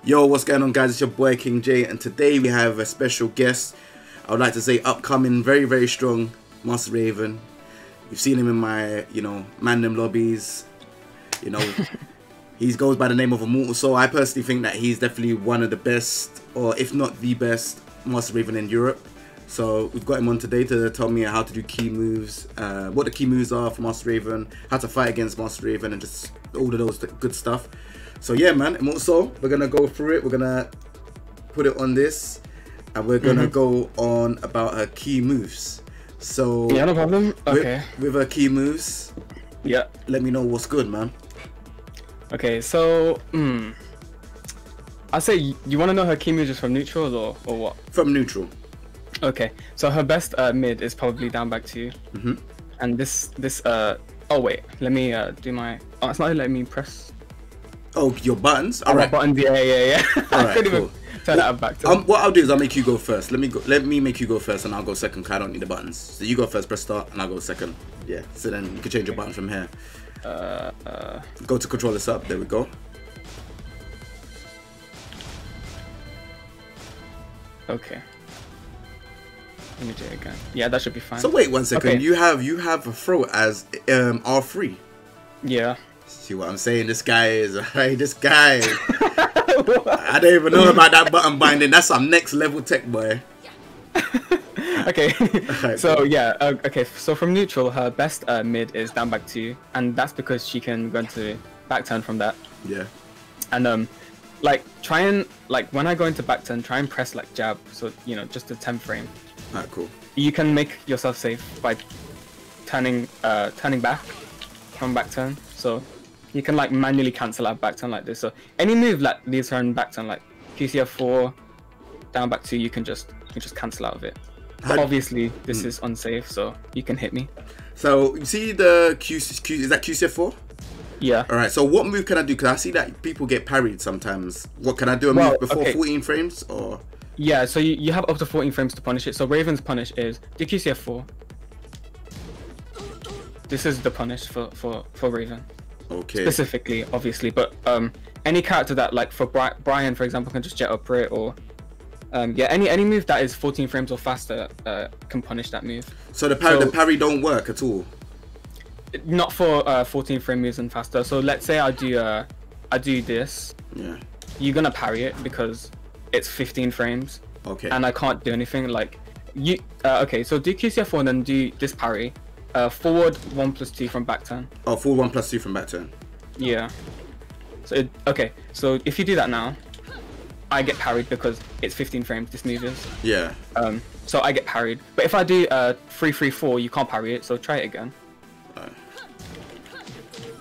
Yo, what's going on, guys? It's your boy King J, and today we have a special guest. I would like to say upcoming, very strong Master Raven. You've seen him in my, Mandem lobbies. He goes by the name of ImortalXSoul. I personally think that he's definitely one of the best, or if not the best, Master Raven in Europe. So we've got him on today to tell me how to do key moves, what the key moves are for Master Raven, how to fight against Master Raven, and just all of those good stuff. So yeah, man, ImortalXSoul, we're gonna go through it. We're gonna put it on this, and we're gonna go on about her key moves. So yeah, no problem. Okay. With her key moves, yeah. Let me know what's good, man. Okay, so I'd say you want to know her key moves just from neutral or what? From neutral. Okay, so her best mid is probably down back to you. And this oh wait, let me do my. Oh, it's not letting me press. Oh, your buttons. All right. Buttons. Yeah. All right, cool. Turn that back to. What I'll do is I'll make you go first. Let me make you go first, and I'll go second. Cause I don't need the buttons. So you go first, press start, and I'll go second. Yeah. So then you can change your button from here. Go to control this up. There we go. Okay. Let me do it again. Yeah, that should be fine. So wait 1 second. Okay. You have a throw as R3. Yeah. See what I'm saying? This guy is this guy. I don't even know about that button binding. That's some next level tech, boy. Okay. Right, so cool. yeah. Okay. So from neutral, her best mid is down back 2, and that's because she can go into back turn from that. Yeah. And like try and when I go into back turn, try and press like jab. So just a 10 frame. Alright, cool. You can make yourself safe by turning back from back turn. So you can like manually cancel out back turn like this. So any move that leaves her in back turn, like QCF4, down back 2, you can just cancel out of it. But obviously this is unsafe, so you can hit me. So you see the is that QCF4? Yeah. All right. So what move can I do? Because I see that people get parried sometimes. What can I do? A move before 14 frames or? Yeah. So you have up to 14 frames to punish it. So Raven's punish is do QCF4. This is the punish for Raven. Okay. Specifically, obviously, but any character that like for Brian, for example, can just jet up it, or yeah, any move that is 14 frames or faster can punish that move. So the parry don't work at all. Not for 14 frame moves and faster. So let's say I do this. Yeah. You're gonna parry it because it's 15 frames. Okay. And I can't do anything. Like you. Okay. So do QCF4 and then do this parry. Forward 1+2 from back turn. Oh, forward 1+2 from back turn. Yeah. So okay. So if you do that now, I get parried because it's 15 frames. This move is. Yeah. So I get parried. But if I do 3-3-4, you can't parry it. So try it again.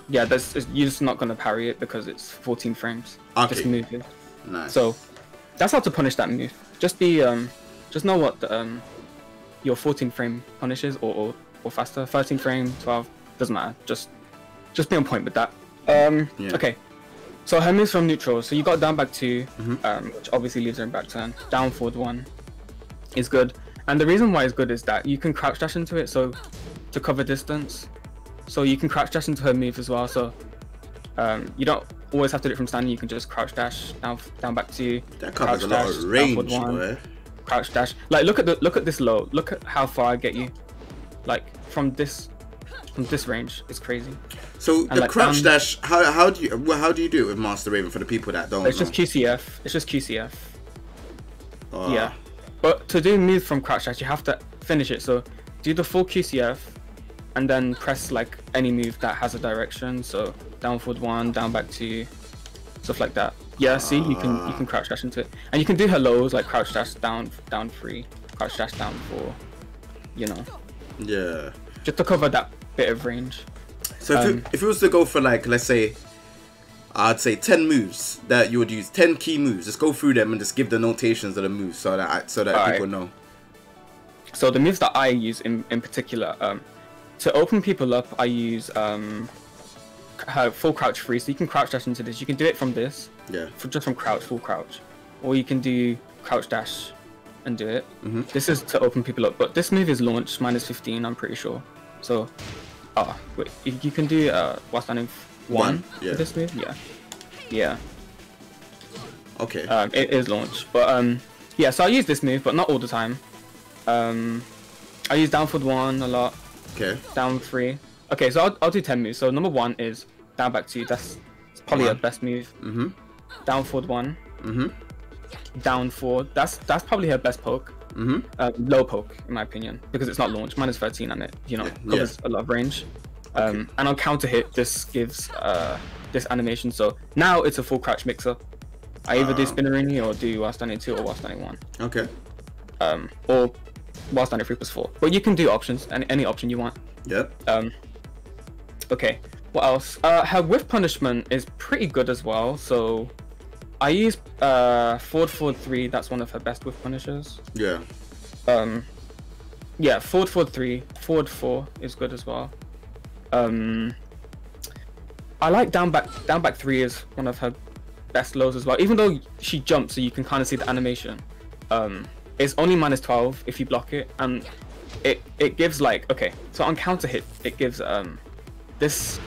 Yeah, you're just not gonna parry it because it's 14 frames. Okay. This move is. Nice. So that's how to punish that move. Just be just know what your 14 frame punishes or faster. 13 frame, 12 doesn't matter. Just be on point with that. Yeah. Okay. So her moves from neutral. So you got down back 2, which obviously leaves her in back turn. Down forward 1 is good, and the reason why it's good is that you can crouch dash into it. So to cover distance. So you can crouch dash into her move as well. So you don't always have to do it from standing. You can just crouch dash down back 2. That covers a lot of range, boy. Crouch dash. Like look at this low. Look at how far I get you. Like from this range, it's crazy. So and the crouch dash, how do you do it with Master Raven for the people that don't? It's just QCF. It's just QCF. Oh. Yeah. But to do move from crouch dash, you have to finish it. So do the full QCF. And then press like any move that has a direction, so down forward 1, down back 2, stuff like that. Yeah, see, you can crouch dash into it, and you can do her lows like crouch dash down 3, crouch dash down 4. Yeah. Just to cover that bit of range. So if it was to go for like, let's say, I'd say 10 moves that you would use, 10 key moves. Just go through them and just give the notations of the moves so that people know. So the moves that I use in particular. To open people up, I use full crouch free, so you can crouch dash into this. You can do it from this, just from crouch, full crouch, or you can do crouch dash and do it. This is to open people up, but this move is launched -15, I'm pretty sure. So, wait, you can do while standing 1 yeah. with this move, yeah. Okay. It is launch, but yeah. So I use this move, but not all the time. I use down forward 1 a lot. Okay. Down 3. Okay, so I'll do 10 moves. So number 1 is down back 2. That's probably her best move. Down forward 1. Down 4. That's probably her best poke. Low poke in my opinion, because it's not launch. Minus 13 and it, you know, covers a lot of range. And on counter hit, this gives this animation. So now it's a full crouch mix up. I either do spinnerini or do while standing 2 or while standing 1. Okay. Or while standing 3+4. But you can do options and any option you want. Yep. Okay. What else? Her whiff punishment is pretty good as well. So I use forward 3. That's one of her best whiff punishers. Yeah. Yeah. Forward 3. Forward 4 is good as well. I like down back 3 is one of her best lows as well. Even though she jumps, so you can kind of see the animation. It's only minus 12 if you block it, and it gives like, okay, so on counter hit it gives this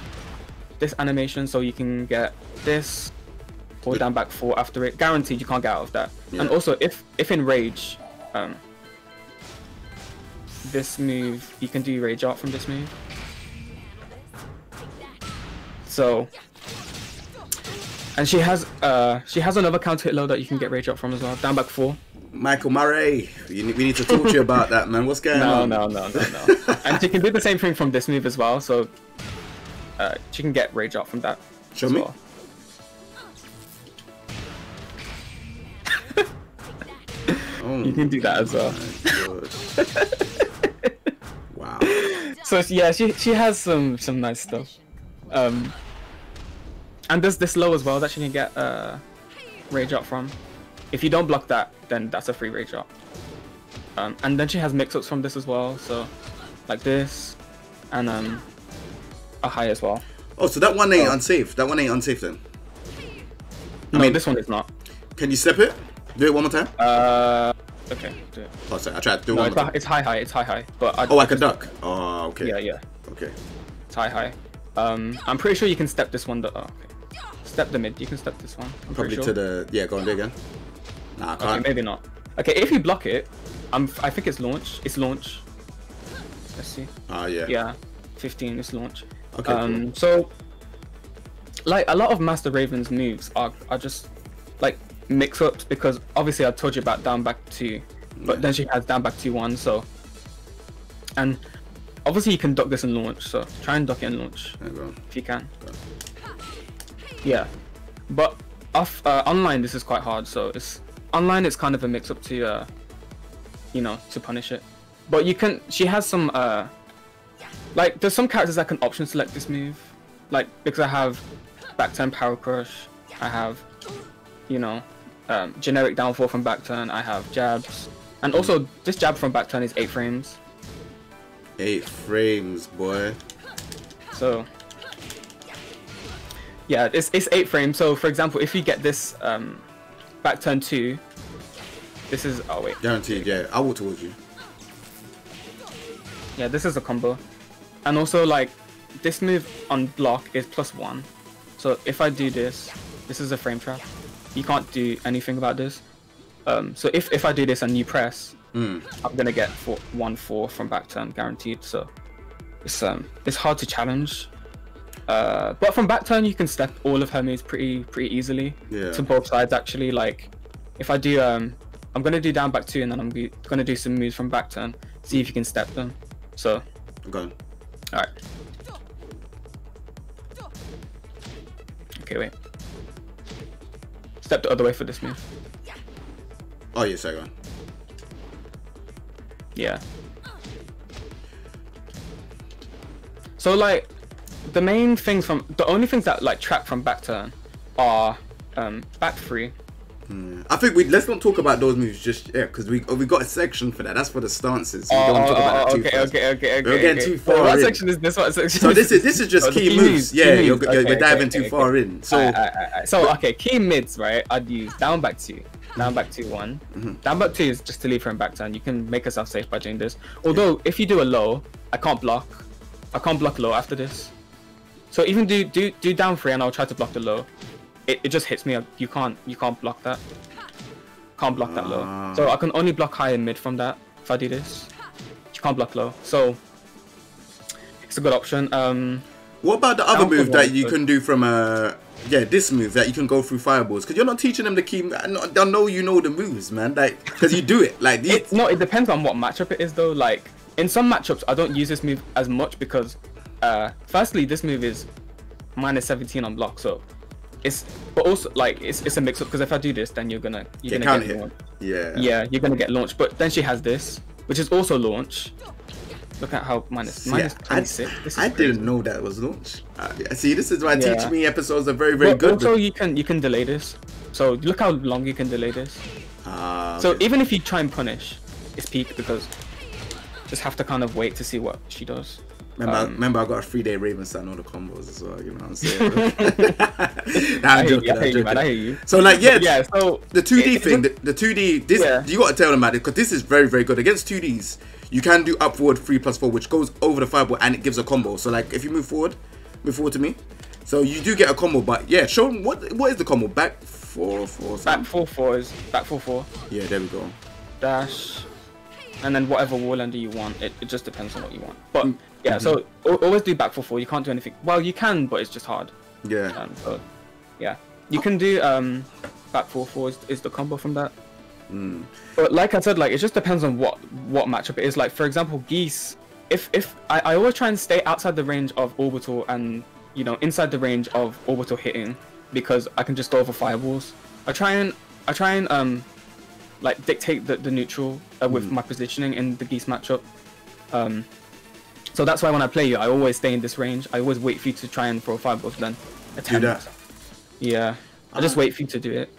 animation, so you can get this or down back 4 after it. Guaranteed you can't get out of that. And also if in rage, this move, you can do rage art from this move. So, and she has another counter hit low that you can get rage art from as well. Down back 4. Michael Murray, we need to talk to you about that, man. What's going on? No. And she can do the same thing from this move as well. So, she can get rage art from that. Show me. Well. Oh, you can do that as well. Wow. So yeah, she has some nice stuff. And there's this low as well that she can get rage art from. If you don't block that, then that's a free rage art. And then she has mix-ups from this as well, so like this, and a high as well. Oh, so that one ain't unsafe. That one ain't unsafe then. I mean, this one is not. Can you step it? Do it one more time. Okay, do it. Oh, sorry, I tried to do it No, one more time. it's high. It's high. But I can duck. Oh, okay. Yeah. Okay. It's high. I'm pretty sure you can step this one. Okay. Step the mid. You can step this one. I'm Probably pretty sure. to the go on there again. Nah, I can't. Okay, maybe not. Okay, if you block it, I think it's launch. It's launch. Let's see. Yeah. Yeah, 15 is launch. Okay. Cool. So like a lot of Master Raven's moves are just like mix-ups, because obviously I told you about down back 2, but then she has down back 2-1. So, and obviously you can duck this and launch. So try and duck it and launch if you can. Yeah, but online this is quite hard. So online it's kind of a mix-up to you know, to punish it. But you can. She has some like there's some characters that can option select this move, like because I have back turn power crush, I have, you know, generic downfall from back turn, I have jabs, and also this jab from back turn is 8 frames. 8 frames, boy. So yeah, it's 8 frames. So for example, if you get this back turn 2, this is guaranteed. Yeah, I will towards you. Yeah, this is a combo, and also like this move on block is +1. So if I do this, this is a frame trap. You can't do anything about this. So if I do this and you press, I'm gonna get 1-4 from back turn guaranteed. So it's hard to challenge. But from back turn you can step all of her moves pretty easily to both sides actually. Like if I do I'm gonna do down back 2 and then I'm gonna do some moves from back turn, see if you can step them. So go on. Alright. Okay, wait. Step the other way for this move. Oh yeah, sorry, go on. Yeah. So like the only things that like track from back turn are back 3. I think let's not talk about those moves just yet, because we got a section for that. That's for the stances. So we don't want to talk about that too fast. Okay. We're getting too far what in. section is this? What section? So this is just key moves. Yeah, key you're moves. diving too far in. So so okay, key mids, right? I'd use down back 2, down back 2-1. Down back 2 is just to leave her in back turn. You can make yourself safe by doing this. Although if you do a low, I can't block low after this. So even do down 3 and I'll try to block the low. it just hits me. You can't block that. Can't block that low. So I can only block high and mid from that if I do this. You can't block low. So it's a good option. What about the other move that you can do from this move that you can go through fireballs? Because you're not teaching them the key. I know you know the moves, man. Like, because you do it. Like these. No, it depends on what matchup it is, though. Like in some matchups, I don't use this move as much because, firstly, this move is -17 on block, so but also like it's a mix up because if I do this, then you're gonna get hit. Yeah, you're gonna get launched. But then she has this, which is also launch. Look at how minus 26. I didn't know that was launch. See, this is why teach me episodes are very, very good. Also, you can delay this. So look how long you can delay this. So even if you try and punish, it's peak because just have to kind of wait to see what she does. Remember, I got a 3-day Raven, so I know the combos as well. You know what I'm saying? Nah, I'm joking. I hear you. So like, yeah. So the 2D thing, the 2D. This you got to tell them about it because this is very, very good against 2Ds. You can do up forward 3+4, which goes over the fireball and it gives a combo. So like, if you move forward to me. So you do get a combo, but yeah, show them what is the combo? Back 4-4. Back 4-4 is back 4-4. Yeah, there we go. Dash, and then whatever wall under you want. It just depends on what you want. But yeah, so always do back 4-4. You can't do anything. Well, you can, but it's just hard. Yeah. So yeah, you can do back 4-4 is the combo from that. But like I said, like it just depends on what matchup it is. Like for example, Geese. If I always try and stay outside the range of orbital and inside the range of orbital hitting because I can just go over fireballs. I try and like dictate the neutral with my positioning in the Geese matchup. So that's why when I play you, I always stay in this range. I always wait for you to try and throw fireballs, then attempt. Do that. Yeah, I just wait for you to do it.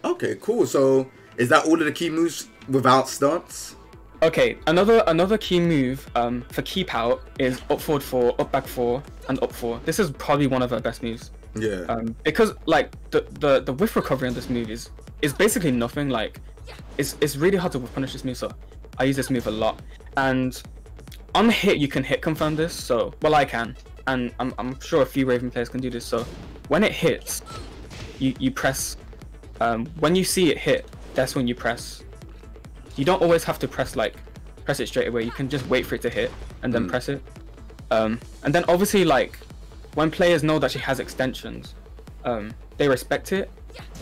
Okay, cool. So is that all of the key moves without starts? Okay, another key move for keep out is up forward 4, up back 4, and up 4. This is probably one of her best moves. Yeah. Because like the whiff recovery on this move is basically nothing. Like it's really hard to whiff punish this move, so I use this move a lot. And on the hit, you can hit confirm this. So well, I can, and I'm sure a few Raven players can do this. So when it hits, you press. When you see it hit, that's when you press. You don't always have to press it straight away. You can just wait for it to hit and then press it. And then obviously like when players know that she has extensions, they respect it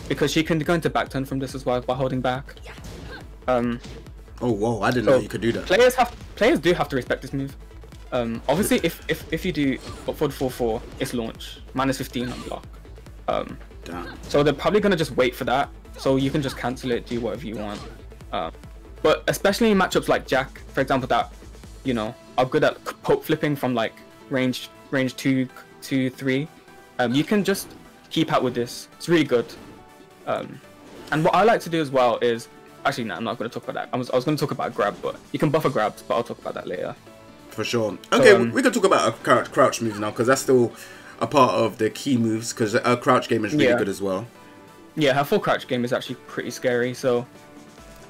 because she can go into back turn from this as well by holding back. Oh whoa! I didn't know you could do that. Players do have to respect this move. Obviously, if you do up forward 4-4, it's launch -15 on block. Damn. So they're probably gonna just wait for that. So you can just cancel it, do whatever you want. But especially in matchups like Jack, for example, that are good at poke flipping from like range 2 to 3. You can just keep out with this. It's really good. And what I like to do as well is actually no, I'm not going to talk about that. I was going to talk about grab, but you can buffer grabs, but I'll talk about that later. For sure. Okay, we can talk about a crouch move now because that's still a part of the key moves because a crouch game is really good as well. Yeah, her full crouch game is actually pretty scary. So,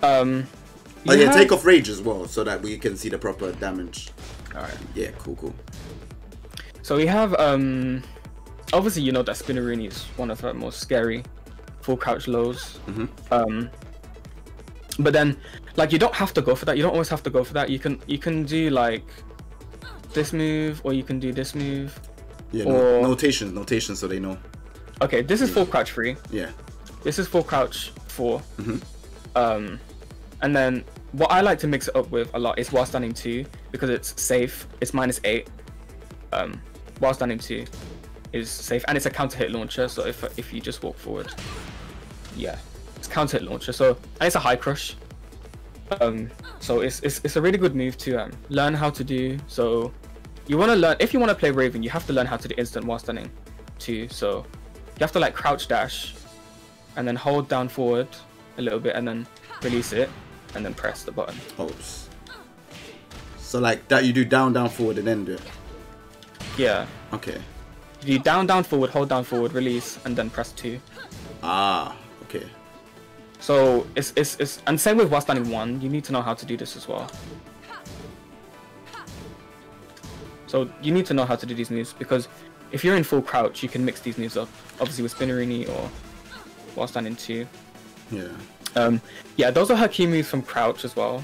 take off rage as well so that we can see the proper damage. All right. Yeah, cool. So we have obviously that Spinneroonie is one of her most scary full crouch lows. But then like you don't have to go for that. You don't always have to go for that. You can do like this move or you can do this move. Yeah, notations so they know. Okay, this is full crouch 3. Yeah. This is full crouch 4. And then what I like to mix it up with a lot is while standing 2 because it's safe. It's -8. While standing 2 is safe and it's a counter hit launcher. So if you just walk forward, yeah, it's counter hit launcher. So and it's a high crush. So it's a really good move to learn how to do. So you want to learn if you want to play Raven, you have to learn how to do instant while standing 2. So you have to like crouch dash and then hold down forward a little bit and then release it and then press the button. Oops. So like that you do down forward and then do it. Yeah. Okay. You do down forward, hold down forward, release and then press 2. Ah, okay. So it's and same with while standing 1, you need to know how to do this as well. So you need to know how to do these moves because if you're in full crouch, you can mix these moves up. Obviously with Spinnerini or while standing 2. Yeah. Yeah, those are her key moves from crouch as well.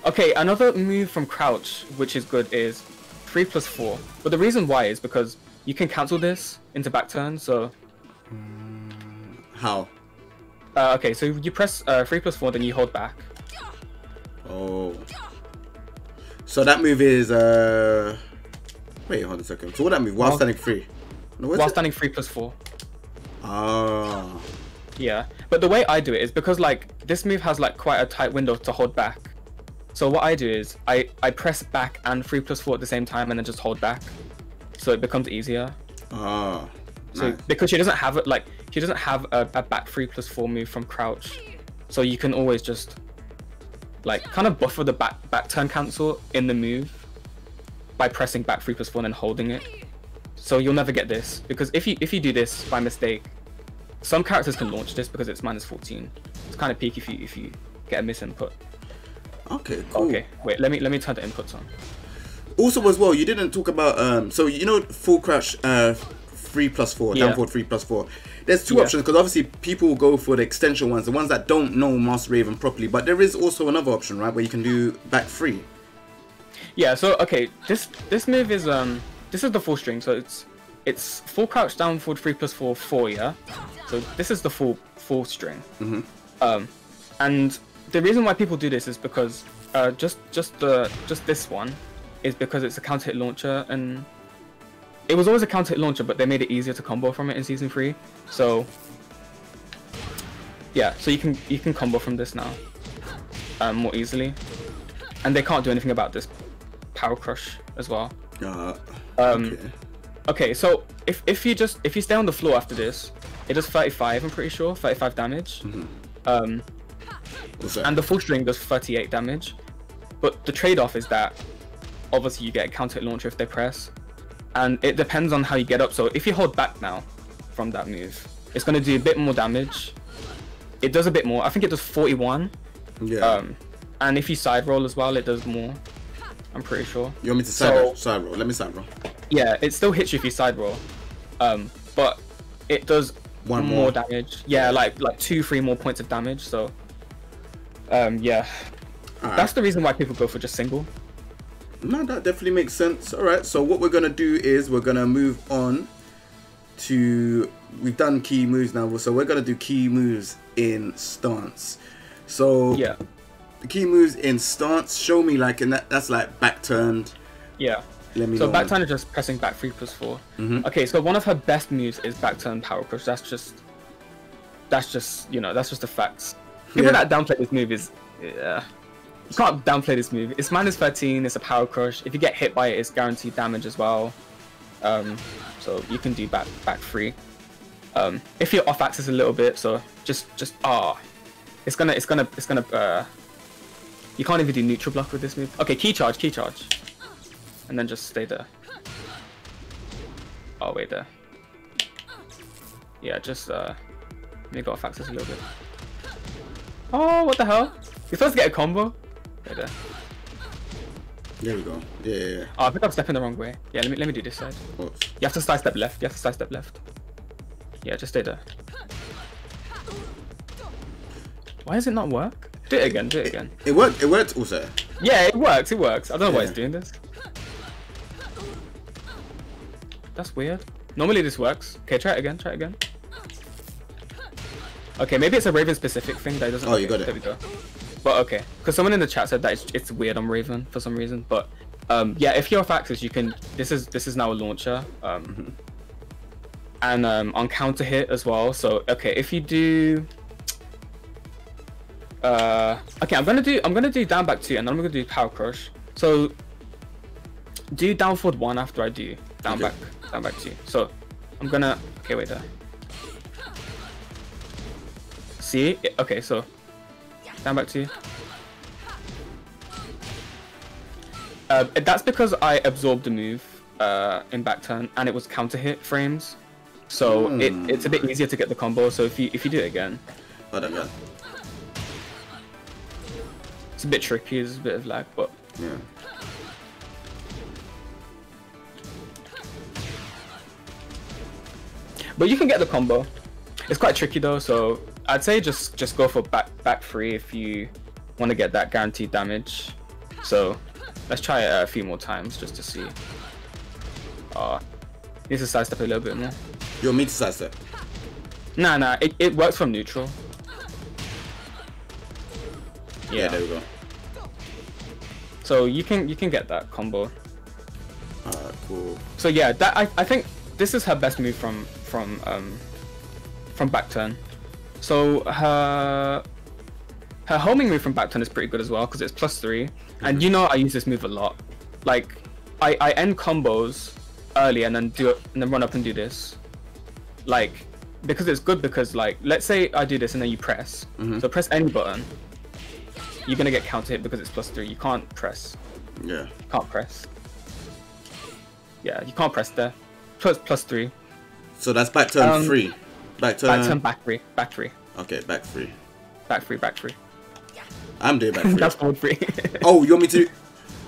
Okay, another move from crouch which is good is 3+4. But the reason why is because you can cancel this into back turn. So how? Okay, so you press 3+4, then you hold back. Oh. So that move is wait, hold on a second. So what that move? While standing 3. No, while standing 3+4. Ah. Yeah, but the way I do it is because like this move has like quite a tight window to hold back. So what I do is I press back and 3+4 at the same time and then just hold back, so it becomes easier. Ah. So nice. Because she doesn't have it, like she doesn't have a back 3+4 move from crouch, so you can always just like kind of buffer the back turn cancel in the move by pressing back 3+4 and then holding it. So you'll never get this, because if you do this by mistake, some characters can launch this because it's -14. It's kind of peak if you get a misinput. Okay, cool. Okay, wait, let me turn the inputs on. Also, as well, you didn't talk about so you know full crouch 3+4, down forward 3+4. There's two options, because obviously people will go for the extension ones, the ones that don't know Master Raven properly. But there is also another option, right, where you can do back 3. Yeah. So okay, this move is this is the full string, so it's full crouch down forward 3+4 4. Yeah. So this is the full string. And the reason why people do this is because just this one is because it's a counter hit launcher, and it was always a counter hit launcher, but they made it easier to combo from it in season 3. So yeah, so you can combo from this now more easily, and they can't do anything about this power crush as well. Okay. Okay, so if you stay on the floor after this, it does 35. I'm pretty sure 35 damage. And the full string does 38 damage. But the trade-off is that obviously you get a counter hit launcher if they press, and it depends on how you get up. So if you hold back now from that move, it's going to do a bit more damage. It does a bit more. I think it does 41. Yeah. And if you side roll as well, it does more. I'm pretty sure. You want me to side roll? Let me side roll. Yeah, it still hits you if you side roll, but it does one more damage. Yeah, like 2-3 more points of damage. So yeah, that's the reason why people go for just single. No, that definitely makes sense. All right, so what we're gonna do is we're gonna move on to, we've done key moves now, so we're gonna do key moves in stance. So yeah, the key moves in stance, show me, like, and that's like back turned. Yeah. Let me so know. back turn is just pressing back 3+4. Okay, so one of her best moves is back turn power crush. That's just you know, that's just the facts. People that downplay this move is you can't downplay this move. It's -13. It's a power crush. If you get hit by it, it's guaranteed damage as well. So you can do back 3. If you're off axis a little bit, so just it's gonna you can't even do neutral block with this move. Okay, key charge, and then just stay there. Oh wait, there. Yeah, just maybe go off axis a little bit. Oh, what the hell? You're supposed to get a combo. Right there. There we go. Yeah. Oh, I think I'm stepping the wrong way. Yeah, let me do this side. Oops. You have to sidestep left. Yeah, just stay there. Why does it not work? Do it again. It worked. It worked also. Yeah, it works. I don't know why it's doing this. That's weird. Normally this works. Okay, try it again. Okay, maybe it's a Raven specific thing that it doesn't. Oh, you got it. There we go. But okay, because someone in the chat said that it's weird on Raven for some reason. But yeah, if you're off axis, you can. This is now a launcher. And on counter hit as well. So okay, if you do. Okay, I'm gonna do down back 2, and then I'm gonna do power crush. So do down forward 1 after I do down back 2. So I'm gonna wait there. See? Okay, so down back 2. That's because I absorbed the move in back turn, and it was counter hit frames. So it's a bit easier to get the combo. So if you do it again. Hold on. It's a bit tricky, there's a bit of lag, but yeah. But you can get the combo. It's quite tricky though, so I'd say just go for back three if you want to get that guaranteed damage. So let's try it a few more times just to see. Need to sidestep a little bit more. You want me to sidestep? Nah, it works from neutral. Yeah, there we go. So you can get that combo. Alright, cool. So yeah, that I think this is her best move from back turn. So her homing move from back turn is pretty good as well because it's +3, and you know I use this move a lot. Like I end combos early and then run up and do this. Like because it's good because like let's say I do this and then you press. So press any button. You're gonna get counter hit because it's +3. You can't press. Yeah. Can't press. Yeah, you can't press there. +3. So that's back turn 3. Back turn back 3. Okay, back 3. Back 3. I'm doing back 3. That's forward 3. Oh, you want me to?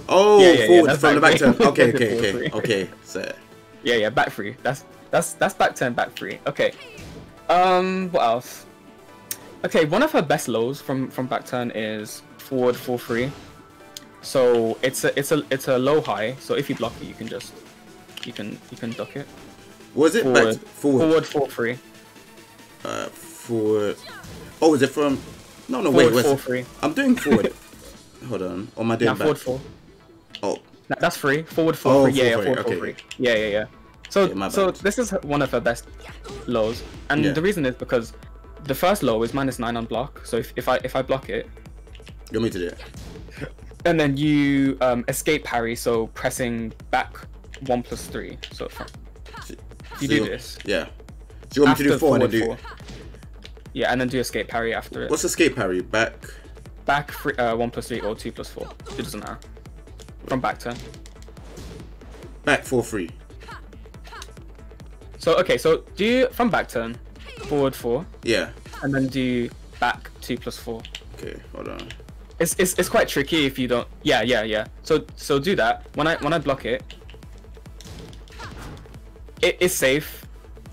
Oh, yeah, forward from the back three. turn. Okay. So. Yeah, back 3. That's back turn, back 3. Okay. What else? Okay, one of her best lows from back turn is forward 4-3. So it's a low high. So if you block it, you can duck it. Was it forward 4-3? Forward. Oh, is it from? No, forward, wait. 4-3. I'm doing forward. Hold on. Or am I doing back? Forward 4. Oh. That's 3. Forward 4-3. Yeah, forward okay. 4-3. Yeah. So this is one of her best lows, and the reason is because the first low is -9 on block. So if I block it, you want me to do it? And then you escape parry, so pressing back 1+3. So you do this. Yeah. So you want me to do 4 and then do? 4. Yeah, and then do escape parry after it. What's escape parry? Back 1+3 or 2+4. It doesn't matter. From back turn. Back 4-3. So okay, so do from back turn, forward 4. Yeah. And then do back 2+4. Okay, hold on. It's quite tricky if you don't. Yeah. So do that. When I block it, it's safe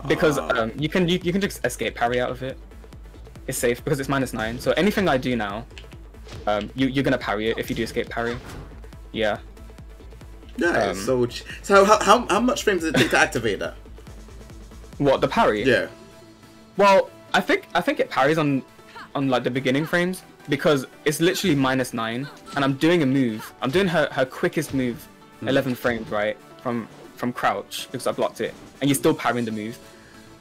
because you can just escape parry out of it. It's safe because it's -9. So anything I do now, you're gonna parry it if you do escape parry. Yeah. Yeah. So how much frames does it take to activate that? What, the parry? Yeah. Well, I think it parries on like the beginning frames because it's literally -9, and I'm doing a move. I'm doing her quickest move, 11 frames, right? From crouch because I blocked it, and you're still parrying the move.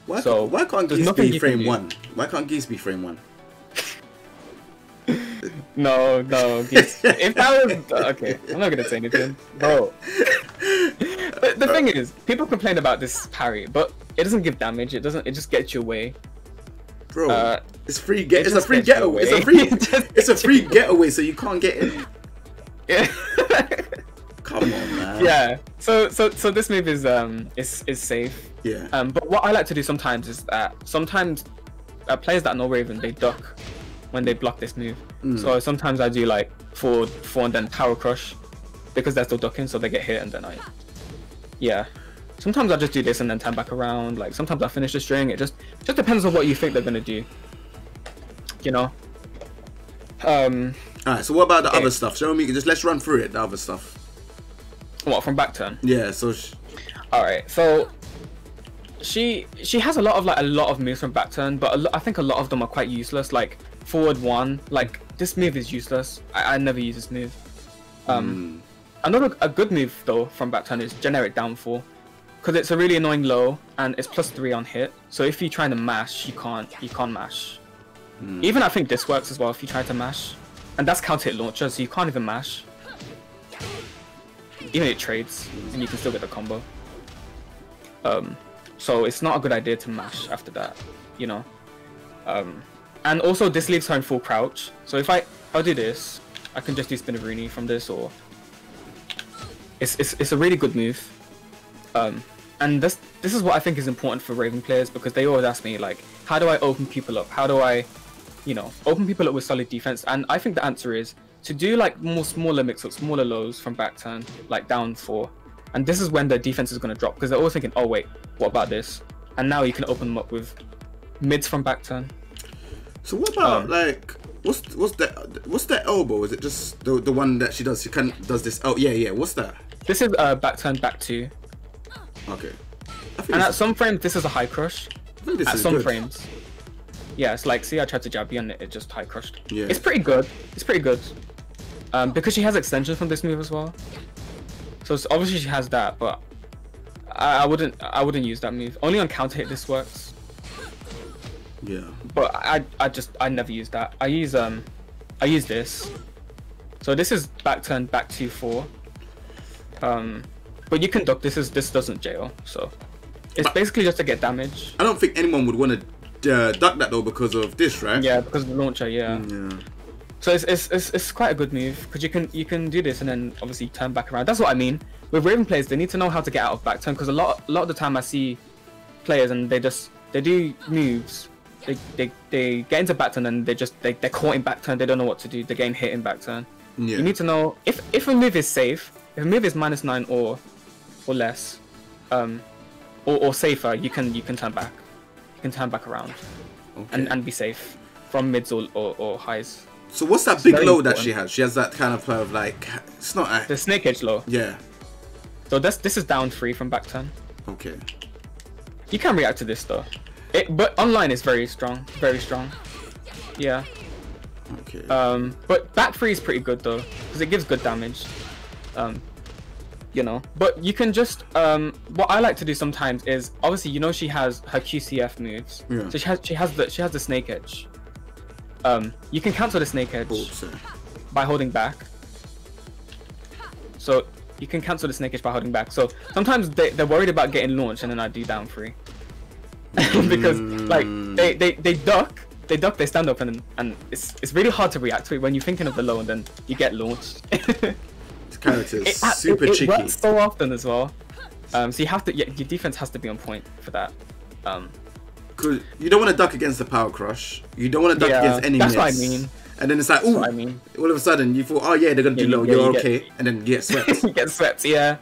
Why can't Geese be frame 1? Why can't Geese be frame 1? No, Geese. If that was okay, I'm not gonna say anything, bro. But the thing is, people complain about this parry, but it doesn't give damage. It just gets you away. Bro, it's free it's a free getaway. It's a free getaway, so you can't get in. Yeah. Come on, man. Yeah. So this move is safe. Yeah. But what I like to do sometimes is that players that know Raven, they duck when they block this move. So sometimes I do like forward 4 and then power crush because they're still ducking, so they get hit and then sometimes I just do this and then turn back around. Like sometimes I finish the string. It just depends on what you think they're gonna do. You know. Alright, so what about the other stuff? Show me. Let's run through it. The other stuff. What, from back turn? Yeah. So. Alright. So she has a lot of moves from back turn, but I think a lot of them are quite useless. Like forward 1. Like this move is useless. I never use this move. A good move though from back turn is generic down 4. Because it's a really annoying low and it's +3 on hit. So if you're trying to mash, you can't mash. Even I think this works as well if you try to mash. And that's counter hit launcher, so you can't even mash. Even it trades and you can still get the combo. So it's not a good idea to mash after that, you know. And also this leaves her in full crouch. So if I'll do this, I can just do Spinnerini from this, or it's a really good move. And this is what I think is important for Raven players, because they always ask me like, how do I open people up? How do I, open people up with solid defense? And I think the answer is to do like more smaller mix-ups, smaller lows from back turn, like down 4. And this is when the defense is going to drop, because they're always thinking, oh wait, what about this? and now you can open them up with mids from back turn. So what about like what's that elbow? Is it just the one that she does? She does this. Oh yeah. What's that? This is back turn back 2. Okay. And at some frames this is a high crush. At some frames. Yeah, it's like, see, I tried to jab you and it just high crushed. Yeah. It's pretty good. It's pretty good. Because she has extension from this move as well. So obviously she has that, but I wouldn't use that move. Only on counter hit this works. Yeah. But I never use that. I use this. So this is back turn back 2-4. But you can duck. This doesn't jail. So it's basically just to get damage. I don't think anyone would want to duck that though because of this, right? Yeah, because of the launcher. Yeah. So it's quite a good move because you can do this and then obviously turn back around. That's what I mean. With Raven players, they need to know how to get out of back turn because a lot of the time I see players and they do moves. They get into back turn and they're caught in back turn. They don't know what to do. They're getting hit in back turn. Yeah. You need to know if a move is safe. If a move is -9 or less, or safer, you can turn back. You can turn back around, and be safe from mids or highs. So what's that big low that she has? She has that kind of like, it's not the snake edge low. Yeah. So this is down 3 from back turn. Okay. You can react to this though. But online is very strong. Very strong. Yeah. Okay. But back 3 is pretty good though, because it gives good damage. You know, but you can just what I like to do sometimes is obviously she has her QCF moves. Yeah. So she has the snake edge. You can cancel the snake edge by holding back. So you can cancel the snake edge by holding back. So sometimes they're worried about getting launched, and then I do down 3 because like they duck, they stand up, and it's really hard to react to it when you're thinking of the low and then you get launched. Character is super cheeky. It works so often as well. So you have to, your defense has to be on point for that. Cause you don't want to duck against the power crush. You don't want to duck against any miss. That's what I mean. And then it's like, ooh, all of a sudden you thought, oh yeah, they're gonna do low. You're okay, and then you get swept. You get swept. Yeah,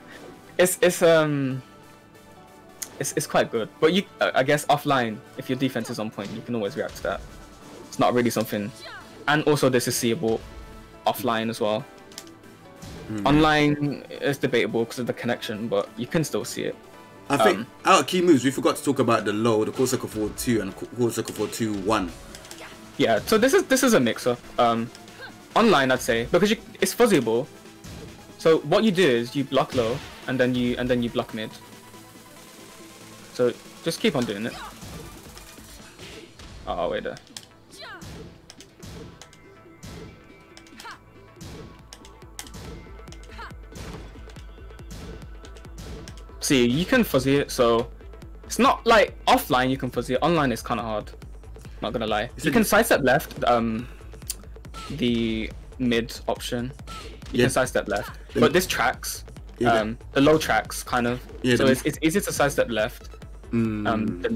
it's quite good. But you, I guess offline, if your defense is on point, you can always react to that. It's not really something. And also this is seeable offline as well. Online is debatable because of the connection, but you can still see it. I think out of key moves, we forgot to talk about the low, the core circle forward 2 and core circle forward 2-1. Yeah, so this is a mix-up. Online, I'd say, because it's fuzzable. So what you do is you block low and then you block mid. So just keep on doing it. Oh wait there. See, you can fuzzy it, so it's not like offline you can fuzzy it. Online is kind of hard. Not gonna lie. You can sidestep left. The mid option. You can sidestep left, but this tracks. The low tracks kind of. Yeah, so it's easy to sidestep left. The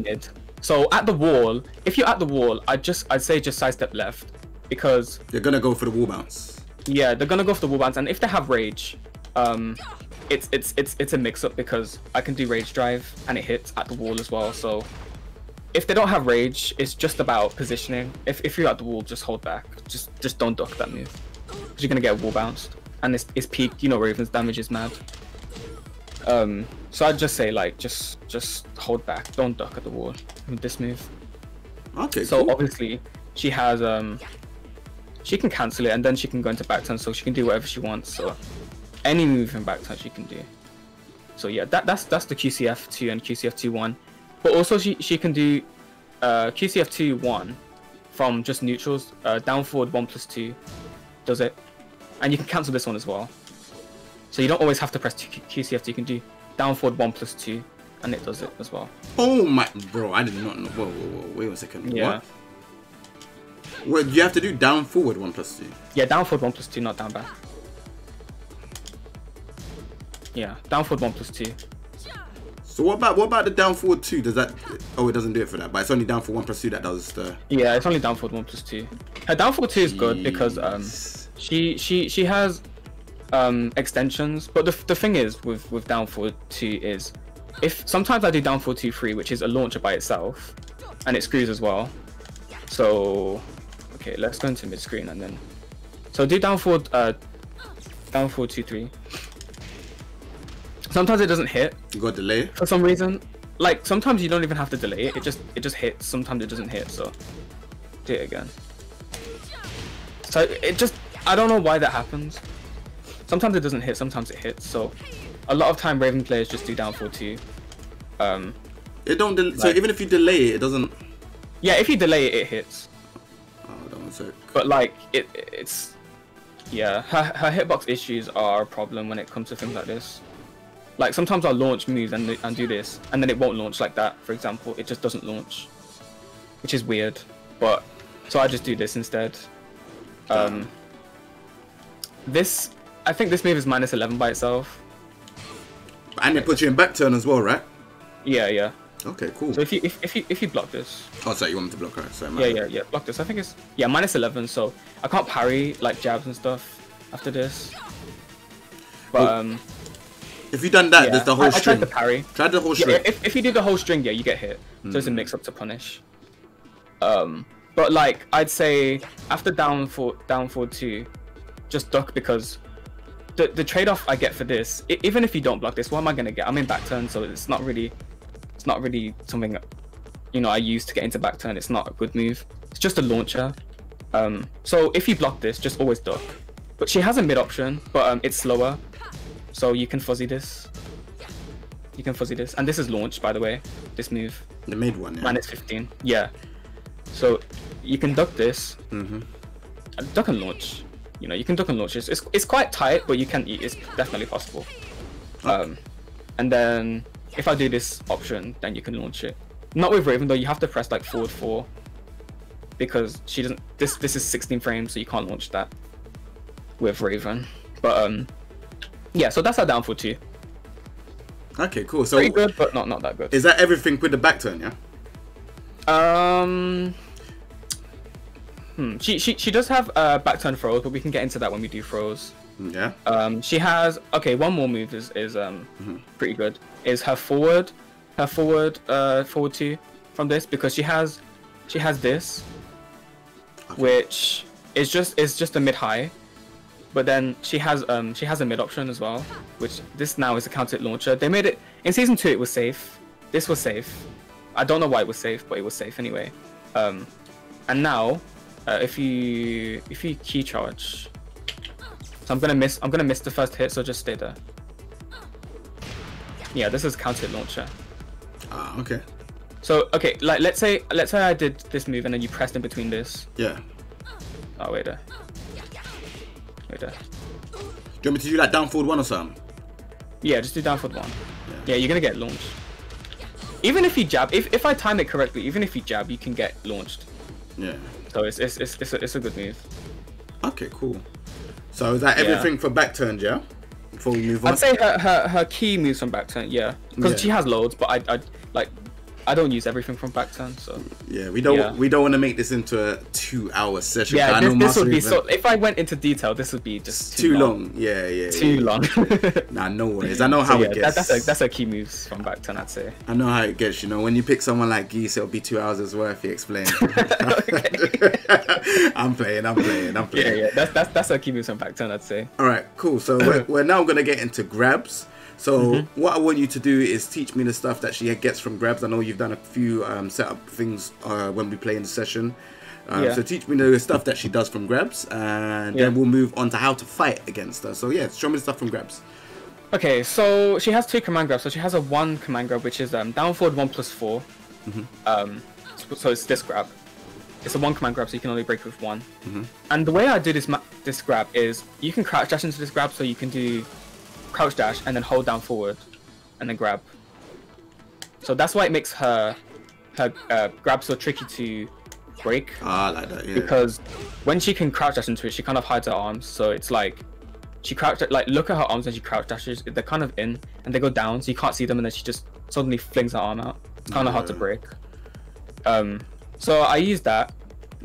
mid. So at the wall, if you're at the wall, I'd say just sidestep left because they're gonna go for the wall bounce. Yeah, they're gonna go for the wall bounce, and if they have rage, it's a mix-up because I can do rage drive and it hits at the wall as well. So if they don't have rage, it's just about positioning. If you're at the wall, just hold back. Just don't duck that move because you're gonna get wall bounced and it's peaked. Raven's damage is mad. So I'd just say like just hold back. Don't duck at the wall with this move. Okay. So cool. Obviously she has she can cancel it and then she can go into back turn, so she can do whatever she wants. So any move in back touch you can do. So yeah, that's the QCF2 and QCF2-1. But also she can do QCF2-1 from just neutrals, down forward 1+2 does it. And you can cancel this one as well. So you don't always have to press QCF2, you can do down forward 1+2 and it does it as well. Oh my, bro, I did not know. Whoa, wait a second. Yeah. What? You have to do down forward 1+2? Yeah, down forward 1+2, not down back. Yeah, down forward 1+2. So what about the down forward 2? Does that? Oh, it doesn't do it for that, but it's only down forward 1+2 that does the. Yeah, it's only down forward 1+2. Her down forward 2 is good because she has extensions, but the thing is with down forward 2 is if sometimes I do down forward 2-3, which is a launcher by itself, and it screws as well. So okay, let's go into mid screen and then do down forward 2-3. Sometimes it doesn't hit. You got delay for some reason. Like sometimes you don't even have to delay it. It just hits. Sometimes it doesn't hit. So do it again. So it just, I don't know why that happens. Sometimes it doesn't hit. Sometimes it hits. So a lot of time Raven players just do down forward 2. It don't. So even if you delay it, it doesn't. Yeah, if you delay it, it hits. Oh, don't say. But like it's yeah. Her hitbox issues are a problem when it comes to things like this. Like sometimes I'll launch moves and do this, and then it won't launch like that. For example, it just doesn't launch, which is weird. But so I just do this instead. This, I think this move is -11 by itself. And it puts you in back turn as well, right? Yeah, yeah. Okay, cool. So if you block this. Oh, sorry, you want me to block her? Sorry, yeah. Block this. I think it's -11, so I can't parry like jabs and stuff after this. But if you done that, there's the whole string. I tried the parry. Try the whole string. Yeah, if you do the whole string, yeah, you get hit. So it's a mix up to punish. But like I'd say after down forward 2, just duck, because the trade-off I get for this, even if you don't block this, what am I gonna get? I'm in back turn, so it's not really something, you know, I use to get into back turn. It's not a good move. It's just a launcher. So if you block this, just always duck. But she has a mid option, but it's slower, so you can fuzzy this. You can fuzzy this, and this is launched, by the way. This move. The mid one, yeah. -15. Yeah. So you can duck this. Duck and launch. You know, you can duck and launch. It's quite tight, but you can. It's definitely possible. And then if I do this option, then you can launch it. Not with Raven though. You have to press like forward 4, because she doesn't. This is 16 frames, so you can't launch that with Raven. But yeah. So that's our down forward 2. Okay, cool. So pretty good, but not that good. Is that everything with the back turn? Yeah. She does have back turn throws, but we can get into that when we do throws. Yeah. She has one more move is pretty good. Is her forward 2 from this, because she has this, which is just a mid high, but then she has a mid option as well, which this now is a counter launcher. They made it in season 2. It was safe. This was safe. I don't know why it was safe, but it was safe anyway. And now, if you key charge, so I'm gonna miss the first hit. So just stay there. Yeah, this is counter launcher. Ah, okay. So okay, like let's say I did this move and then you pressed in between this. Yeah. Oh wait there. Wait there. Do you want me to do like down forward 1 or something? Yeah, just do down forward 1. Yeah, you're gonna get launched. Even if you jab, if I time it correctly, even if you jab, you can get launched. Yeah. So it's a good move. Okay, cool. So is that everything for back turns, yeah? Before we move on. I'd say her key moves from back turn, yeah, because she has loads, but I don't use everything from back turn, so. Yeah, we don't want to make this into a 2-hour session. Yeah, this would be so. If I went into detail, this would be just too long. Yeah. Too long. Nah, no worries. I know how it gets. That's a key moves from back turn, I'd say. I know how it gets. You know, when you pick someone like Geese, it'll be 2 hours as well if you explain. I'm playing. Yeah. That's a key moves from back turn, I'd say. All right, cool. So we're now gonna get into grabs. So what I want you to do is teach me the stuff that she gets from grabs. I know you've done a few setup things when we play in the session. So teach me the stuff that she does from grabs, and then we'll move on to how to fight against her. So yeah, show me the stuff from grabs. Okay, so she has 2 command grabs. So she has a 1 command grab, which is down forward 1+4. So it's this grab. It's a 1 command grab, so you can only break with 1. And the way I do this grab is you can crouch dash into this grab, so you can do crouch dash and then hold down forward and then grab. So that's why it makes her grab so tricky to break. Ah, like that, yeah. Because when she can crouch dash into it, she kind of hides her arms. So it's like she crouch, like look at her arms when she crouch dashes. They're kind of in and they go down, so you can't see them, and then she just suddenly flings her arm out. It's kind of hard to break. So I use that,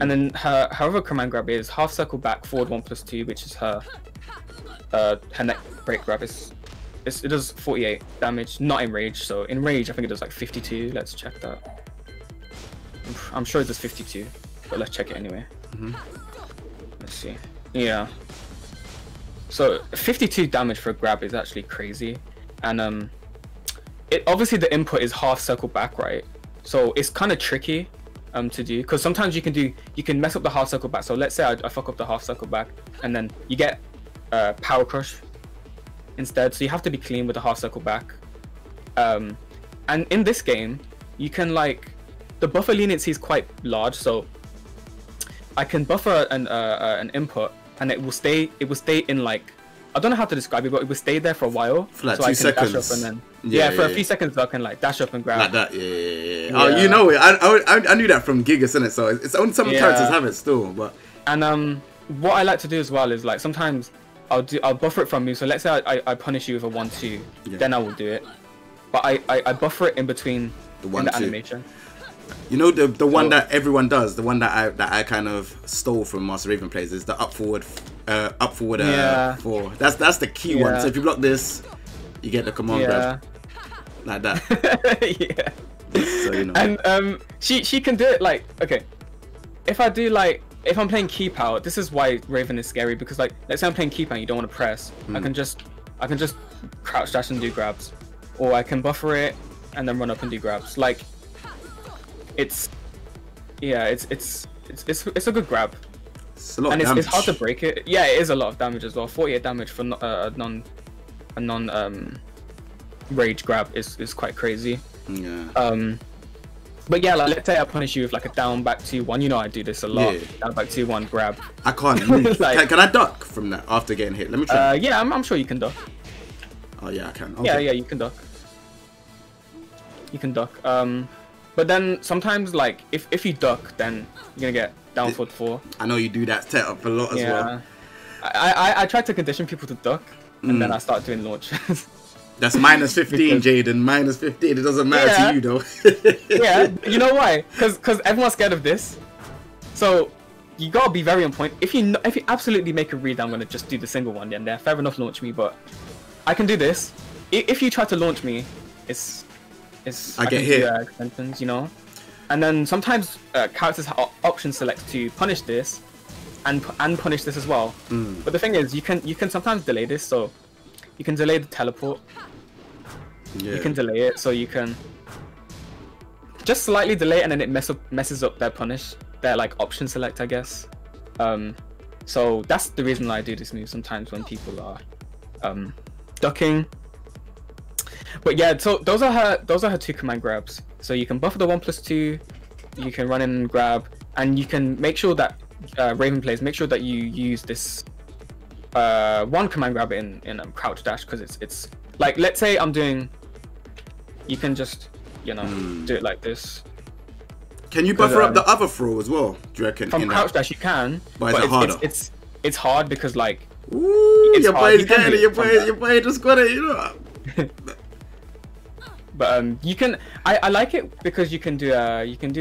and then her other command grab is half circle back forward 1+2, which is her neck break grab is it does 48 damage, not in rage. So in rage, I think it does like 52. Let's check that. I'm sure it does 52, but let's check it anyway. Let's see. Yeah. So 52 damage for a grab is actually crazy, and it obviously the input is half circle back, right? So it's kind of tricky to do, because sometimes you can mess up the half circle back. So let's say I fuck up the half circle back, and then you get power crush instead. So you have to be clean with the half circle back. And in this game, you can like, the buffer leniency is quite large, so I can buffer an input, and it will stay in like, I don't know how to describe it, but it will stay there for a while. For like so 2 I can seconds. dash up and then for a few seconds I can like dash up and grab. Like that, yeah. Oh, you know it. I knew that from Gigas, innit? So it's only some characters have it still, but. And what I like to do as well is like sometimes I'll buffer it from you. So let's say I punish you with a 1-2, then I will do it. But I buffer it in between the animation. You know the one that everyone does, the one that I kind of stole from Master Raven plays is the up forward 4. That's the key one. So if you block this, you get the command grab like that. So you know. And she can do it like, okay, if I'm playing keep out, this is why Raven is scary, because like let's say I'm playing keep out and you don't want to press, I can just crouch dash and do grabs, or I can buffer it and then run up and do grabs. Like it's a good grab. It's a lot of damage. It's hard to break it. Yeah, it is a lot of damage as well. 48 damage for a non rage grab is quite crazy. Yeah. But yeah, like let's say I punish you with like a down back 2-1. You know I do this a lot. Yeah. Down back 2-1 grab. I can't move. Like, can I duck from that after getting hit? Let me try. Yeah, I'm sure you can duck. Oh yeah, I can. Okay. Yeah, you can duck. You can duck. But then sometimes like if you duck, then you're gonna get down forward 4. I know you do that setup a lot as well. I try to condition people to duck, and then I start doing launches. That's minus 15, Jaden. Minus 15. It doesn't matter to you though. Yeah, you know why? Because everyone's scared of this. So you gotta be very on point. If you absolutely make a read, I'm gonna just do the single one. Then fair enough, launch me. But I can do this. If you try to launch me, I get hit. Extensions, you know. And then sometimes characters have option select to punish this, and punish this as well. But the thing is, you can sometimes delay this. So you can delay the teleport. Yeah. You can delay it, so you can just slightly delay, and then it messes up their punish, their like option select, I guess. So that's the reason why I do this move sometimes when people are ducking. But yeah, so those are her 2 command grabs. So you can buffer the 1+2, you can run in and grab, and you can make sure that Raven plays, make sure that you use this 1 command grab in crouch dash, because it's like, let's say I'm doing, you can just, you know, do it like this. Can you buffer up the other throw as well, do you reckon? From crouch dash you can, but is it harder? It's hard because like, ooh, your boy's getting it, your boy just got it, you know. But you can, I like it because you can do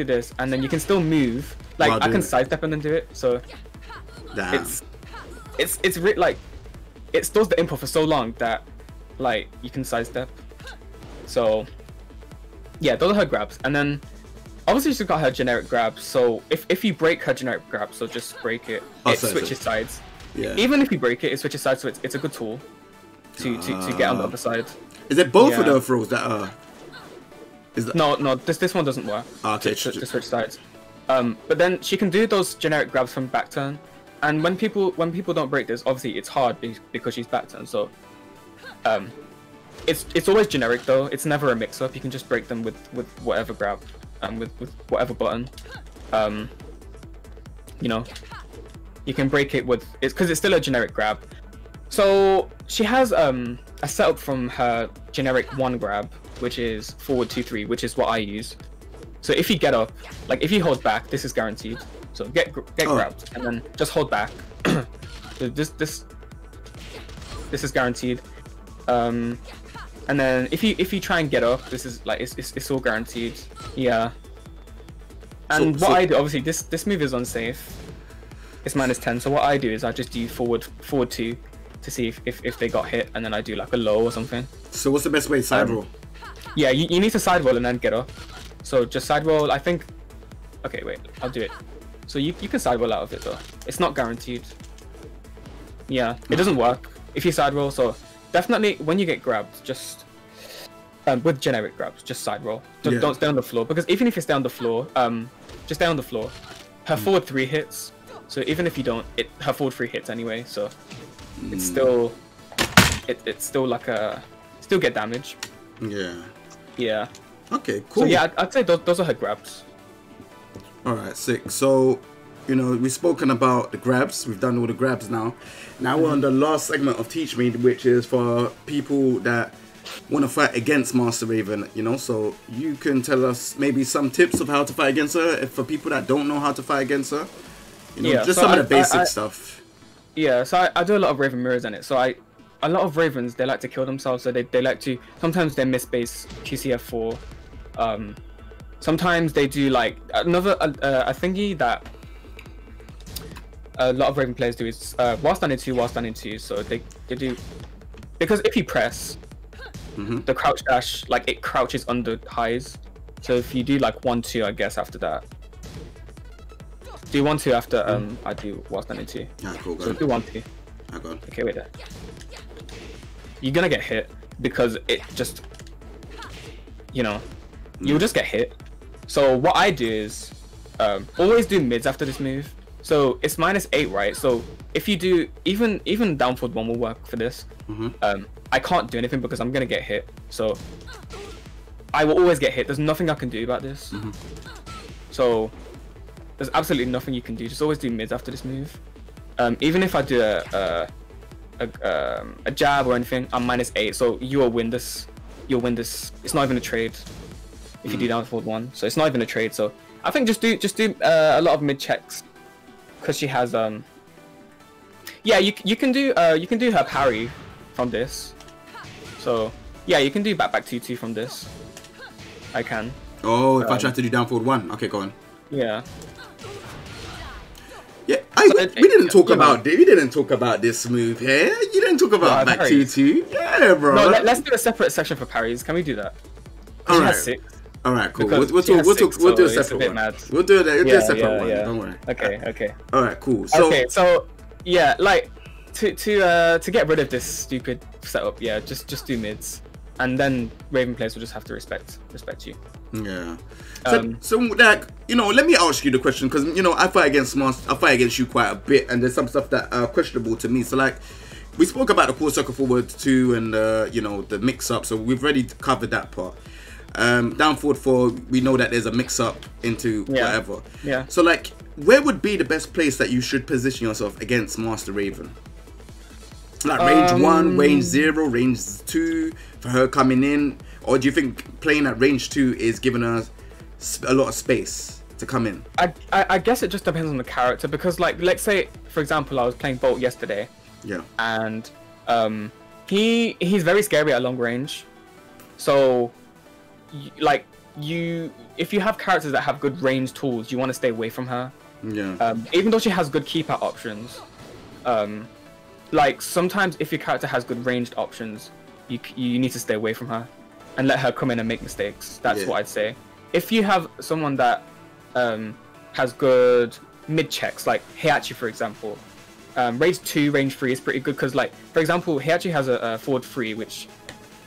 this, and then you can still move. Like I can sidestep and then do it. So damn. it's like it stores the input for so long that like you can sidestep. So yeah, those are her grabs. And then obviously she's got her generic grabs. So if you break her generic grab, so just break it, it switches sides. Yeah. Even if you break it, it switches sides. So it's a good tool to get on the other side. Is it both of the throws that are? No, this one doesn't work. Okay, to switch sides. But then she can do those generic grabs from back turn, and when people don't break this, obviously it's hard because she's back turn. So, it's always generic though. It's never a mix up. You can just break them with whatever grab, with whatever button. You know, you can break it with because it's still a generic grab. So she has a setup from her generic 1 grab, which is forward 2-3, which is what I use. So if you get up, like if you hold back, this is guaranteed. So get grabbed and then just hold back. this is guaranteed. And then if you try and get up, this is like it's all guaranteed. Yeah. And what I do, obviously this move is unsafe. It's -10. So what I do is I just do forward 2, to see if they got hit, and then I do like a low or something. So what's the best way to side roll? Yeah, you need to side roll and then get up. So just side roll, I think. Okay, wait, I'll do it. So you can side roll out of it though. It's not guaranteed. Yeah, it doesn't work if you side roll. So definitely when you get grabbed, just with generic grabs, just side roll. Just don't stay on the floor, because even if you stay on the floor, just stay on the floor. Her forward 3 hits. So even if you don't, her forward 3 hits anyway. So it's still it's still like still get damage. Yeah. Yeah. Okay, cool. So yeah, I'd say those are her grabs. Alright, sick. So, you know, we've spoken about the grabs. We've done all the grabs now. Now we're on the last segment of Teach Me, which is for people that want to fight against Master Raven, you know. So you can tell us maybe some tips of how to fight against her, if for people that don't know how to fight against her. You know, just so some of the basic stuff. Yeah, so I do a lot of Raven mirrors in it. So a lot of Ravens, they like to kill themselves. So they like to, sometimes they miss base QCF4. Sometimes they do like another a thingy that a lot of Raven players do is while standing 2. So they do, because if you press the crouch dash, like it crouches under highs. So if you do like 1-2, I guess after that. Do 1-2 after I do while standing 2. Yeah, cool. So do 1-2. Okay, wait there. You're gonna get hit because it just, you know, you'll just get hit. So what I do is always do mids after this move. So it's -8, right? So if you do even down forward 1 will work for this. I can't do anything because I'm gonna get hit. So I will always get hit. There's nothing I can do about this. So there's absolutely nothing you can do. Just always do mids after this move. Even if I do a jab or anything, I'm -8. So you'll win this. You'll win this. It's not even a trade if you do down forward 1. So it's not even a trade. So I think just do a lot of mid checks, because she has yeah, you can do her parry from this. So yeah, you can do back 2-2 from this. I can. Oh, if I try to do down forward 1. Okay, go on. Yeah. Yeah, we didn't talk about this move here. You didn't talk about back 2-2. Yeah, bro. No, let's do a separate section for parries. Can we do that? All right. 6. All right, cool. We'll do a separate one. We'll do a separate one. Don't worry. Okay. All right, cool. So yeah, like to get rid of this stupid setup, yeah, just do mids, and then Raven players will just have to respect you. Yeah. So like, you know, let me ask you the question, because you know I fight against you quite a bit, and there's some stuff that are questionable to me. So like, we spoke about the core circle forward 2 and you know, the mix up. So we've already covered that part. Down forward 4, we know that there's a mix up into whatever. Yeah. So like, where would be the best place that you should position yourself against Master Raven? Like range 1, range 0, range 2 for her coming in, or do you think playing at range 2 is giving her a lot of space to come in? I guess it just depends on the character, because like, let's say for example I was playing Bolt yesterday. Yeah. And he's very scary at long range. So like, if you have characters that have good range tools, you want to stay away from her. Yeah. Even though she has good keep out options, like sometimes if your character has good ranged options, you need to stay away from her and let her come in and make mistakes. That's what I'd say. If you have someone that has good mid checks, like Heihachi for example, range 2, range 3 is pretty good, because like for example Heihachi has a forward 3, which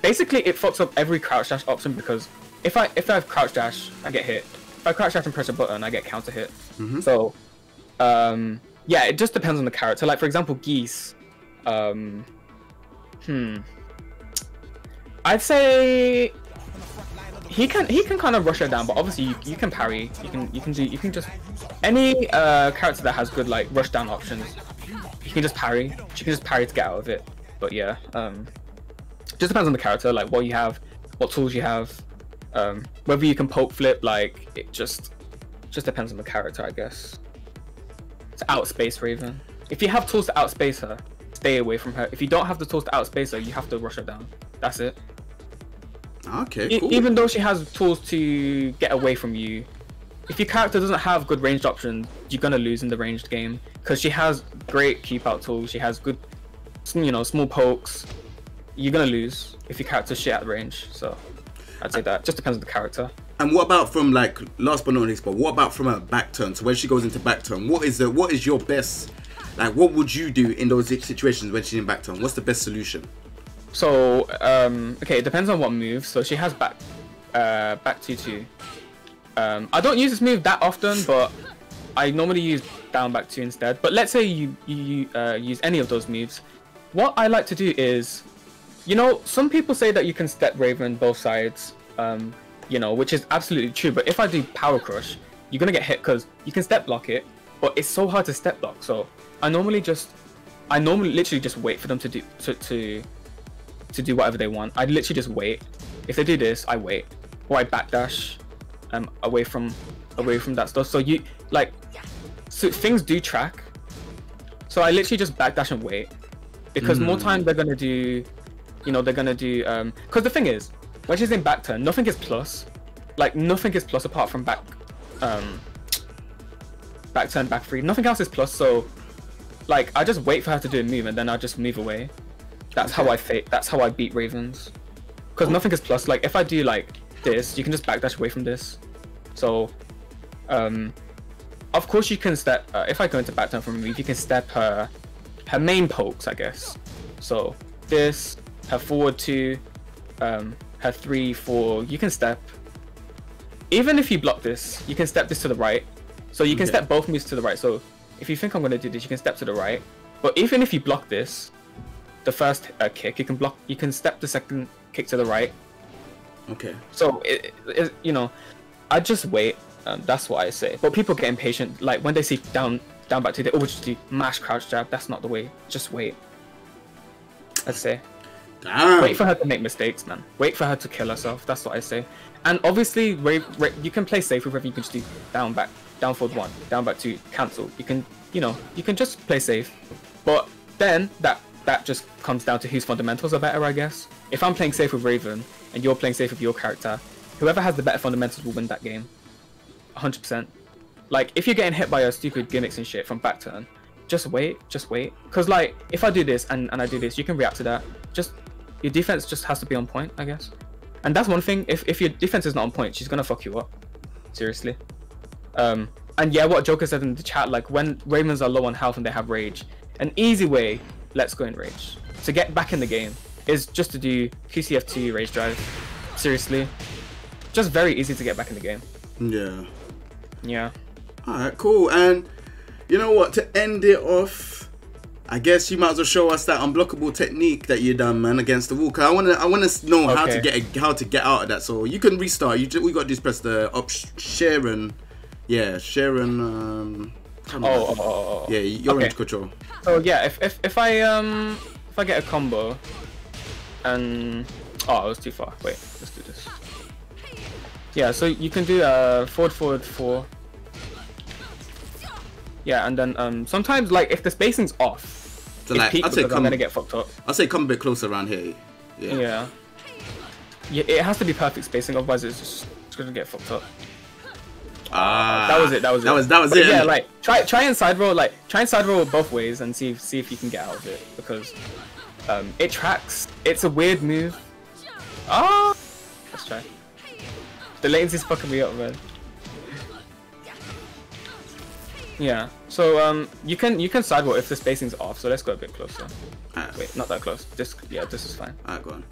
basically it fucks up every crouch dash option, because if I have crouch dash, I get hit. If I crouch dash and press a button, I get counter hit. So yeah, it just depends on the character. Like for example Geese, I'd say he can kind of rush her down, but obviously you can parry. You can just any character that has good like rush down options, you can just parry. She can just parry to get out of it. But yeah, just depends on the character, like what you have, what tools you have, whether you can poke flip. Like it just depends on the character, I guess. To outspace Raven, if you have tools to outspace her, stay away from her. If you don't have the tools to outspace her, you have to rush her down. That's it. Okay, cool. Even though she has tools to get away from you, if your character doesn't have good ranged options, you're gonna lose in the ranged game, because she has great keep out tools. She has good small pokes, you're gonna lose if your character's shit at range. So I'd say that just depends on the character. And what about from like last but not least, but what about from a back turn? So when she goes into back turn, what is your best? Like, what would you do in those situations when she's in back turn? What's the best solution? So okay, it depends on what move. So she has back 2-2. I don't use this move that often, but I normally use down back 2 instead. But let's say you use any of those moves. What I like to do is, some people say that you can step Raven both sides, which is absolutely true. But if I do Power Crush, you're gonna get hit because you can step block it, but it's so hard to step block. So I normally literally just wait for them to do whatever they want. I literally just wait. If they do this, I wait, or I backdash away from that stuff. So so things do track. So I literally just backdash and wait, because more time they're gonna do, because the thing is, when she's in back turn, nothing is plus. Like, nothing is plus apart from back turn, back 3. Nothing else is plus. So like, I just wait for her to do a move and then I'll just move away. That's how I beat Ravens, because nothing is plus. Like, if I do like this, you can just backdash away from this. So of course you can step, if I go into back turn from a move, you can step her main pokes, I guess. So this, her forward 2, her 3, 4, you can step. Even if you block this, you can step this to the right. So you can step both moves to the right. So if you think I'm going to do this, you can step to the right. But even if you block this, the first kick, you can step the second kick to the right. Okay. So I just wait. That's what I say. But people get impatient. Like, when they see down back 2, they always just do mash crouch jab. That's not the way. Just wait. I'd say. Damn. Wait for her to make mistakes, man. Wait for her to kill herself. That's what I say. And obviously, you can play safe with Raven. You can just do down forward 1, down back 2, cancel. You can just play safe. But then that just comes down to whose fundamentals are better, I guess. If I'm playing safe with Raven and you're playing safe with your character, whoever has the better fundamentals will win that game. 100%. Like, if you're getting hit by your stupid gimmicks and shit from back turn, just wait. Because, like, if I do this and I do this, you can react to that. Just, your defense just has to be on point, I guess. And that's one thing. If your defense is not on point, she's gonna fuck you up. Seriously. And yeah, what Joker said in the chat, like, when Ravens are low on health and they have rage, an easy way, let's go in rage, to get back in the game is just to do QCF2 rage drive. Seriously. Just very easy to get back in the game. Yeah. Alright, cool. And you know what? To end it off, I guess you might as well show us that unblockable technique that you done, man, against the wall. Cause I wanna know how to get out of that. So you can restart. We got to just press the Sharon. Yeah, Sharon. Yeah, you're in control. So yeah, if I get a combo, and it was too far. Wait, let's do this. Yeah, so you can do forward 4. Yeah, and then sometimes, like, if the spacing's off, so like, I'm gonna get fucked up. I'll say come a bit closer around here. Yeah, it has to be perfect spacing, otherwise it's gonna get fucked up. That was it. It. Yeah, like, try and side roll, both ways and see if you can get out of it, because it tracks. It's a weird move. Let's try. The latency's fucking me up, man. Yeah. So you can side roll if the spacing's off. So let's go a bit closer. Wait, not that close. This is fine. Alright, go on.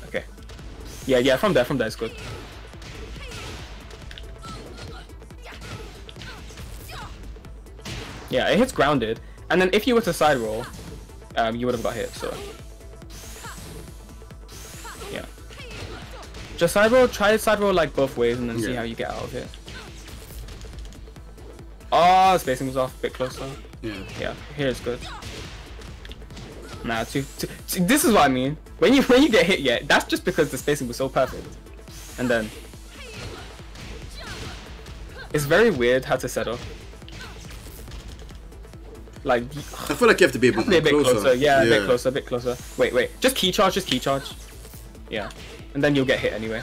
Okay. Yeah. From there is good. Yeah, it hits grounded, and then if you were to side roll, you would have got hit. So yeah, just side roll. Try side roll like both ways, and then see how you get out of it. Oh, spacing was off. A bit closer. Yeah. Here it's good. Nah, this is what I mean. When you get hit, that's just because the spacing was so perfect. And then it's very weird how to set up. Like, I feel like you have to be a bit closer. Yeah, a bit closer. Wait. Just key charge. Yeah, and then you'll get hit anyway.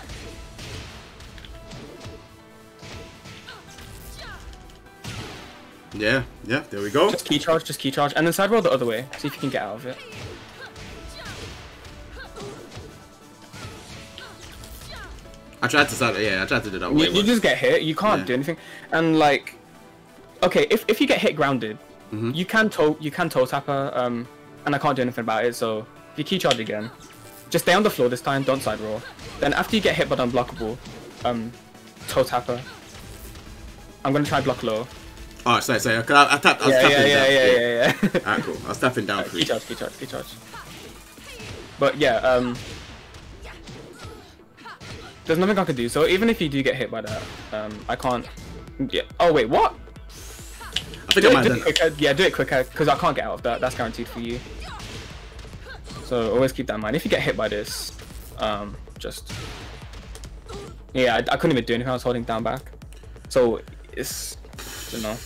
Yeah, yeah, there we go. Just key charge, and then side roll the other way. See if you can get out of it. I tried to do that way. You just get hit, you can't do anything. And like, okay, if you get hit grounded, you can toe tap her, and I can't do anything about it, so if you key charge again, just stay on the floor this time, don't side roll. Then after you get hit by the unblockable, toe tap her. I'm gonna try block low. Oh, sorry, I tapped. I was tapping down. Yeah. Alright, cool. I was tapping down. Key charge. But yeah, there's nothing I can do. So even if you do get hit by that, I can't. Yeah. Oh wait, what? I think I might have done. Yeah, do it quicker, because I can't get out of that. That's guaranteed for you. So always keep that in mind. If you get hit by this, just yeah, I couldn't even do anything. I was holding down back. So it's, you know,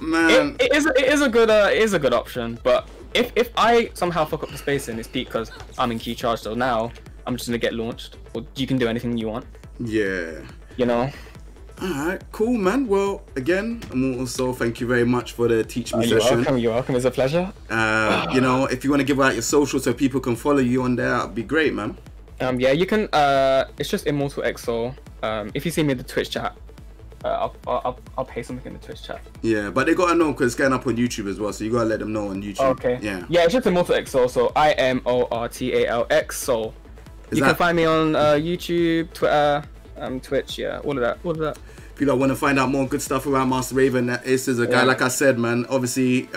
man, it is a good option. But if I somehow fuck up the spacing, it's peak because I'm in key charge. So now I'm just gonna get launched. Or you can do anything you want. Yeah. You know. Alright, cool, man. Well, again, ImortalXSoul, thank you very much for the Teach Me session. You're welcome. It's a pleasure. You know, if you want to give out your social so people can follow you on there, that'd be great, man. Yeah, you can. It's just ImortalXSoul. If you see me in the Twitch chat, I'll pay something in the Twitch chat. Yeah, but they gotta know because it's going up on YouTube as well, so you gotta let them know on YouTube. Okay. Yeah. Yeah, it's just ImortalXSoul. So ImortalXSoul. You can find me on YouTube, Twitter, Twitch. Yeah, all of that. If you want to find out more good stuff around Master Raven, Ace is a guy, like I said, man. Obviously,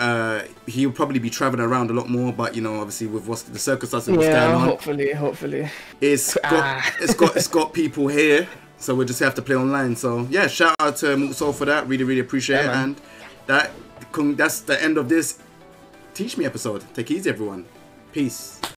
he'll probably be traveling around a lot more, but you know, obviously with what's the circumstances what's going on. Hopefully. It's got people here, so we'll just have to play online. So yeah, shout out to ImortalXSoul for that. Really appreciate it. Man. And that's the end of this Teach Me episode. Take it easy, everyone. Peace.